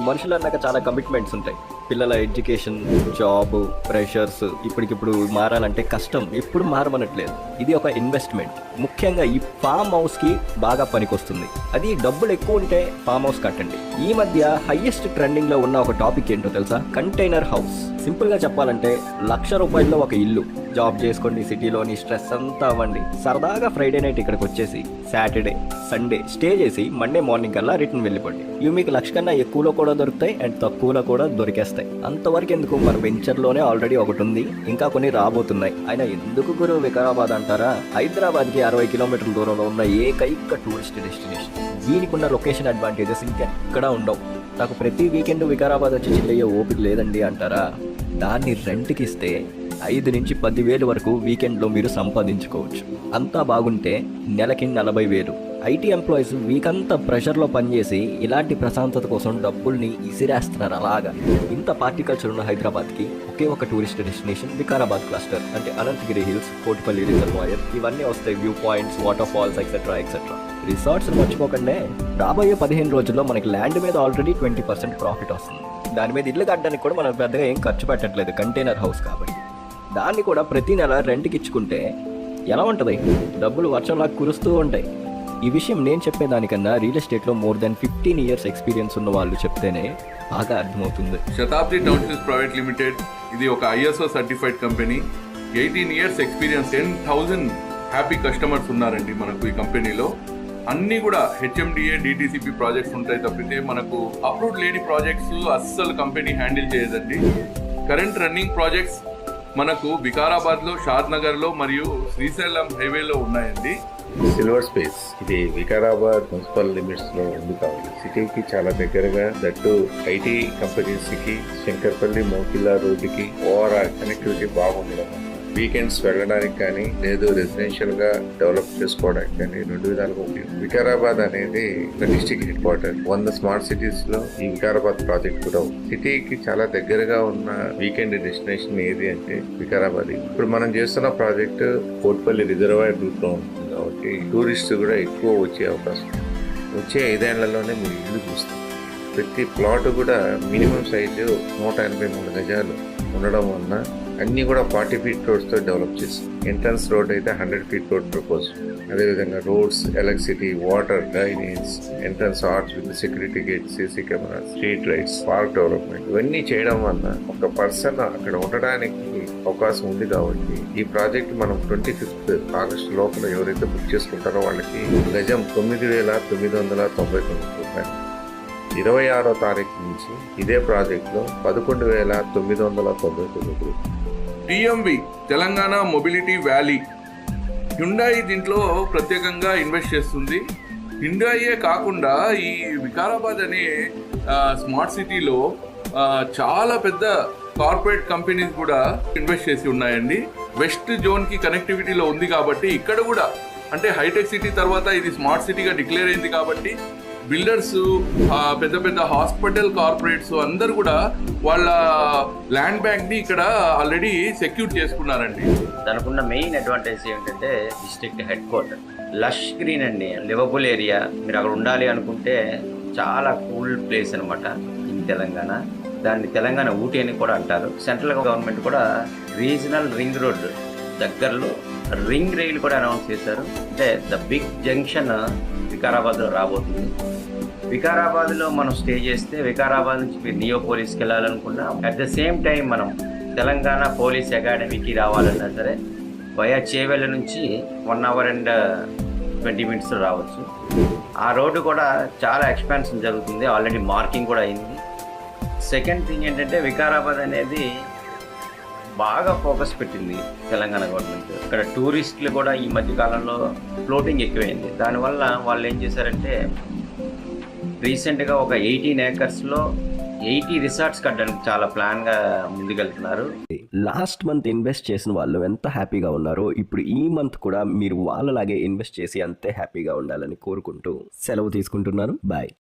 మనుషులు అన్నాక చాలా కమిట్మెంట్స్ ఉంటాయి. పిల్లల ఎడ్యుకేషన్, జాబ్, ప్రెషర్స్ ఇప్పటికిప్పుడు మారాలంటే కష్టం. ఎప్పుడు మారమనట్లేదు. ఇది ఒక ఇన్వెస్ట్మెంట్. ముఖ్యంగా ఈ ఫామ్ హౌస్ కి బాగా పనికొస్తుంది. అది డబ్బులు ఎక్కువ ఉంటే ఫామ్ హౌస్ కట్టండి. ఈ మధ్య హైయెస్ట్ ట్రెండింగ్ లో ఉన్న ఒక టాపిక్ ఏంటో తెలుసా? Container house. సింపుల్ గా చెప్పాలంటే ₹1,00,000 ఒక ఇల్లు. జాబ్ చేసుకోండి, సిటీలోని స్ట్రెస్ అంతా అవ్వండి, సరదాగా ఫ్రైడే నైట్ ఇక్కడికి వచ్చేసి సాటర్డే సండే స్టే చేసి మండే మార్నింగ్ కల్లా రిటర్న్ వెళ్ళిపోండి. ఇవి మీకు 1,00,000 కన్నా ఎక్కువలో కూడా దొరుకుతాయి అండ్ తక్కువలో కూడా దొరికేస్తాయి. అంతవరకు ఎందుకు, మన వెంచర్లోనే ఆల్రెడీ ఒకటి ఉంది, ఇంకా కొన్ని రాబోతున్నాయి. అయినా ఎందుకు గురు వికారాబాద్ అంటారా? హైదరాబాద్కి 60 కిలోమీటర్ల దూరంలో ఉన్న ఏకైక టూరిస్ట్ డెస్టినేషన్. దీనికి ఉన్న లొకేషన్ అడ్వాంటేజెస్ ఇంకెక్కడా ఉండవు. నాకు ప్రతి వీకెండ్ వికారాబాద్ వచ్చి చిల్లయ్యే ఓపిక లేదండి అంటారా? దాన్ని రెంట్కి ఇస్తే 5 నుంచి 10,000 వరకు వీకెండ్లో మీరు సంపాదించుకోవచ్చు. అంతా బాగుంటే నెలకి 40,000. ఐటీ ఎంప్లాయీస్ వీకంతా ప్రెషర్లో పనిచేసి ఇలాంటి ప్రశాంతత కోసం డబ్బుల్ని ఇసిరేస్తున్నారు. అలాగా ఇంత పార్టీ కల్చర్ ఉన్న హైదరాబాద్కి ఒకే ఒక టూరిస్ట్ డెస్టినేషన్ వికారాబాద్ క్లస్టర్. అంటే అనంతగిరి హిల్స్, కోటిపల్లి రిజర్వాయర్ ఇవన్నీ వస్తాయి. View points, water falls etcetera etcetera. Resorts మర్చిపోకండి. రాబోయే 15 రోజుల్లో మనకి ల్యాండ్ మీద ఆల్రెడీ 20% ప్రాఫిట్ వస్తుంది. దాని మీద ఇల్లు కట్టడానికి కూడా మనం పెద్దగా ఏం ఖర్చు పెట్టట్లేదు, కంటైనర్ హౌస్ కాబట్టి. దాన్ని కూడా ప్రతి నెల రెంట్కి ఇచ్చుకుంటే ఎలా ఉంటుంది? డబ్బులు వర్షంలా కురుస్తూ ఉంటాయి. ఈ విషయం నేను చెప్పేదానికన్నా రియల్ ఎస్టేట్లో more than 15 years ఎక్స్పీరియన్స్ ఉన్న వాళ్ళు చెప్తేనే బాగా అర్థమవుతుంది. శతాబ్ది టౌన్షిప్స్ ప్రైవేట్ లిమిటెడ్ ఇది ఒక ISO certified company. 18 years experience, 10,000 happy customers ఉన్నారండి మనకు ఈ కంపెనీలో. అన్నీ కూడా HMDA, DTCP ప్రాజెక్ట్స్ ఉంటాయి తప్పితే మనకు అప్రూవ్డ్ లేని ప్రాజెక్ట్స్ అస్సలు కంపెనీ హ్యాండిల్ చేయదండి. కరెంట్ రన్నింగ్ ప్రాజెక్ట్స్ మనకు వికారాబాద్లో, షాద్ నగర్లో మరియు శ్రీశైలం హైవేలో ఉన్నాయండి. సిల్వర్ స్పేస్ ఇది వికారాబాద్ మున్సిపల్ లిమిట్స్ లో ఉంది కాబట్టి సిటీకి చాలా దగ్గరగా, దట్టు ఐటీ కంపెనీస్ కి, శంకర్పల్లి మోకిల్లా రోడ్డుకి ఓవరాల్ కనెక్టివిటీ బాగుండడం, వీకెండ్స్ వెళ్ళడానికి కానీ లేదు రెసిడెన్షియల్ గా డెవలప్ చేసుకోవడానికి కానీ 2 విధాలుగా ఉపయోగం. వికారాబాద్ అనేది district head quarter. 100 smart cities లో ఈ వికారాబాద్ ప్రాజెక్ట్ కూడా ఉంది. సిటీకి చాలా దగ్గరగా ఉన్న వీకెండ్ డెస్టినేషన్ ఏది అంటే వికారాబాద్. ఇప్పుడు మనం చేస్తున్న ప్రాజెక్ట్ కోటిపల్లి రిజర్వాయర్ రూట్ లో ఉంటుంది కాబట్టి టూరిస్ట్ కూడా ఎక్కువ వచ్చే అవకాశం. వచ్చే 5 ఏళ్లలోనే మీరు ఇల్లు చూస్తారు. ప్రతి ప్లాట్ కూడా మినిమం సైజు 183 గజాలు ఉండడం వలన అన్ని కూడా 40 feet రోడ్స్ తో డెవలప్ చేస్తాం. ఎంట్రన్స్ రోడ్ అయితే 100 feet రోడ్ ప్రపోజ్. అదేవిధంగా roads, electricity, water, drainage, entrance arch with security gate, CC cameras, street lights, park development ఇవన్నీ చేయడం వల్ల ఒక పర్సన్ అక్కడ ఉండడానికి అవకాశం ఉంది. కాబట్టి ఈ ప్రాజెక్ట్ మనం 25th ఆగస్టు లోపల ఎవరైతే బుక్ చేసుకుంటారో వాళ్ళకి గజం 9,999 రూపాయలు. 26వ తారీఖు నుంచి ఇదే ప్రాజెక్టులో 11,999 రూపాయలు. TMV తెలంగాణ మొబిలిటీ వ్యాలీ హ్యుండాయి దీంట్లో ప్రత్యేకంగా ఇన్వెస్ట్ చేస్తుంది. హ్యుండాయే కాకుండా ఈ వికారాబాద్ అనే స్మార్ట్ సిటీలో చాలా పెద్ద కార్పొరేట్ కంపెనీస్ కూడా ఇన్వెస్ట్ చేసి ఉన్నాయండి. వెస్ట్ జోన్కి కనెక్టివిటీలో ఉంది కాబట్టి ఇక్కడ కూడా, అంటే హైటెక్ సిటీ తర్వాత ఇది స్మార్ట్ సిటీగా డిక్లేర్ అయింది కాబట్టి బిల్డర్స్, పెద్ద పెద్ద హాస్పిటల్ కార్పొరేట్స్ అందరు కూడా వాళ్ళ ల్యాండ్ బ్యాంక్ ని ఇక్కడ ఆల్రెడీ సెక్యూర్ చేసుకున్నారండి. దానికున్న మెయిన్ అడ్వాంటేజ్ ఏంటంటే district head quarter, lush green అండి, లివబుల్ ఏరియా. మీరు అక్కడ ఉండాలి అనుకుంటే చాలా కూల్ ప్లేస్ అనమాట ఇన్ తెలంగాణ. దాన్ని తెలంగాణ ఊటీ అని కూడా అంటారు. సెంట్రల్ గవర్నమెంట్ కూడా రీజనల్ రింగ్ రోడ్ దగ్గరలో రింగ్ రైల్ కూడా అనౌన్స్ చేశారు. అంటే ద బిగ్ జంక్షన్ వికారాబాద్లో రాబోతుంది. వికారాబాద్లో మనం స్టే చేస్తే వికారాబాద్ నుంచి మీరు నియోపోలిస్కి వెళ్ళాలనుకున్నా, అట్ ద సేమ్ టైం మనం తెలంగాణ పోలీస్ అకాడమీకి రావాలన్నా సరే వయా చేవెళ్ళ నుంచి 1 hour and 20 minutes రావచ్చు. ఆ రోడ్డు కూడా చాలా ఎక్స్పాన్షన్ జరుగుతుంది, ఆల్రెడీ మార్కింగ్ కూడా అయింది. సెకండ్ థింగ్ ఏంటంటే వికారాబాద్ అనేది బాగా ఫోకస్ పెట్టింది తెలంగాణ గవర్నమెంట్. ఇక్కడ టూరిస్టులు కూడా ఈ మధ్య కాలంలో ఫ్లోటింగ్ ఎక్కువైంది. దానివల్ల వాళ్ళు ఏం చేశారంటే రీసెంట్గా ఒక 18 acres-లో 80 రిసార్ట్స్ కట్టడానికి చాలా ప్లాన్గా ముందుకెళ్తున్నారు. లాస్ట్ మంత్ ఇన్వెస్ట్ చేసిన వాళ్ళు ఎంత హ్యాపీగా ఉన్నారో ఇప్పుడు ఈ మంత్ కూడా మీరు వాళ్ళలాగే ఇన్వెస్ట్ చేసి అంతే హ్యాపీగా ఉండాలని కోరుకుంటూ సెలవు తీసుకుంటున్నాను. బాయ్.